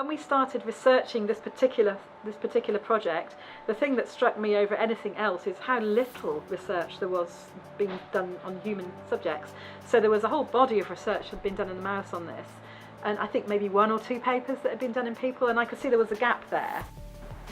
When we started researching this particular project, the thing that struck me over anything else is how little research there was being done on human subjects. So there was a whole body of research that had been done in the mouse on this, and I think maybe 1 or 2 papers that had been done in people, and I could see there was a gap there.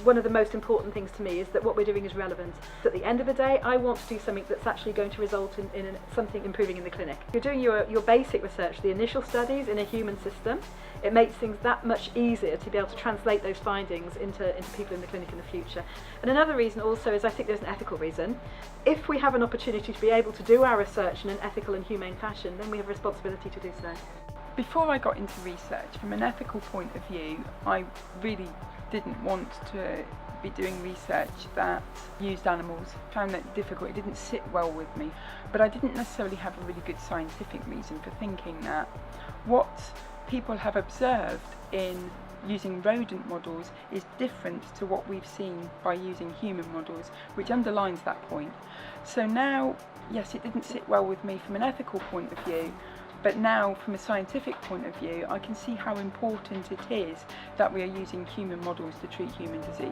One of the most important things to me is that what we're doing is relevant. At the end of the day, I want to do something that's actually going to result in something improving in the clinic. You're doing your basic research, the initial studies in a human system. It makes things that much easier to be able to translate those findings into people in the clinic in the future. And another reason also is I think there's an ethical reason. If we have an opportunity to be able to do our research in an ethical and humane fashion, then we have a responsibility to do so. Before I got into research, from an ethical point of view, I really didn't want to be doing research that used animals. I found that difficult, it didn't sit well with me. But I didn't necessarily have a really good scientific reason for thinking that. What people have observed in using rodent models is different to what we've seen by using human models, which underlines that point. So now, yes, it didn't sit well with me from an ethical point of view, but now from a scientific point of view, I can see how important it is that we are using human models to treat human disease.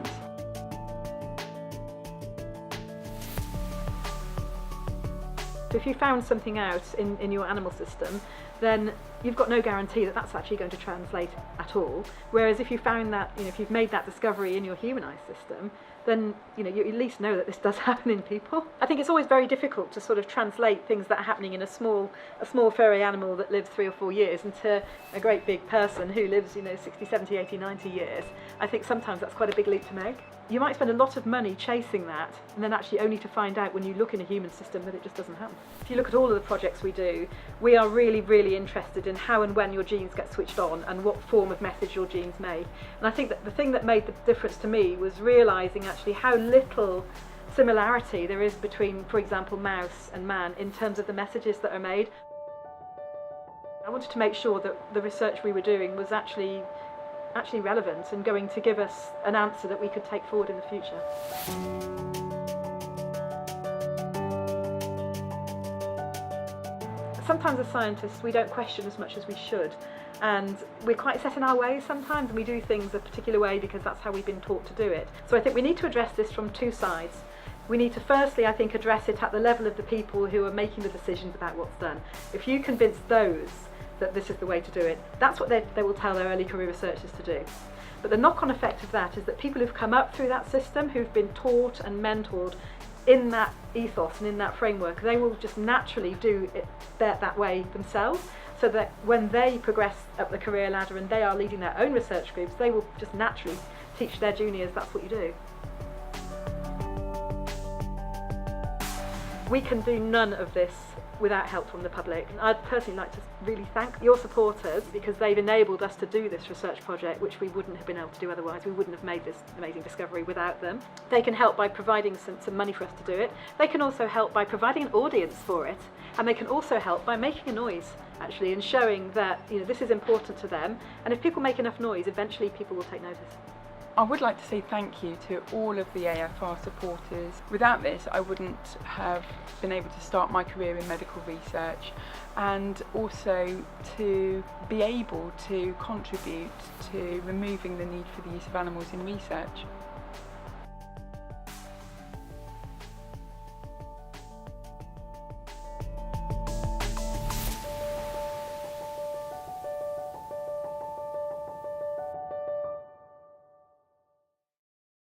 If you found something out in your animal system, then you've got no guarantee that that's actually going to translate at all. Whereas if you found that, if you've made that discovery in your humanised system, then you at least know that this does happen in people. I think it's always very difficult to sort of translate things that are happening in a small furry animal that lives 3 or 4 years into a great big person who lives 60, 70, 80, 90 years. I think sometimes that's quite a big leap to make. You might spend a lot of money chasing that, and then actually only to find out when you look in a human system that it just doesn't happen. If you look at all of the projects we do, we are really, really interested in how and when your genes get switched on and what form of message your genes make. And I think that the thing that made the difference to me was realising actually how little similarity there is between, for example, mouse and man in terms of the messages that are made. I wanted to make sure that the research we were doing was actually relevant and going to give us an answer that we could take forward in the future. Sometimes as scientists we don't question as much as we should, and we're quite set in our ways sometimes, and we do things a particular way because that's how we've been taught to do it. So I think we need to address this from 2 sides. We need to firstly, I think, address it at the level of the people who are making the decisions about what's done. If you convince those that this is the way to do it, that's what they will tell their early career researchers to do. But the knock-on effect of that is that people who've come up through that system, who've been taught and mentored in that ethos and in that framework, they will just naturally do it that way themselves, so that when they progress up the career ladder and they are leading their own research groups, they will just naturally teach their juniors that's what you do. We can do none of this without help from the public. I'd personally like to really thank your supporters because they've enabled us to do this research project, which we wouldn't have been able to do otherwise. We wouldn't have made this amazing discovery without them. They can help by providing some money for us to do it. They can also help by providing an audience for it, and they can also help by making a noise actually and showing that this is important to them, and if people make enough noise, eventually people will take notice. I would like to say thank you to all of the AFR supporters. Without this, I wouldn't have been able to start my career in medical research, and also to be able to contribute to removing the need for the use of animals in research.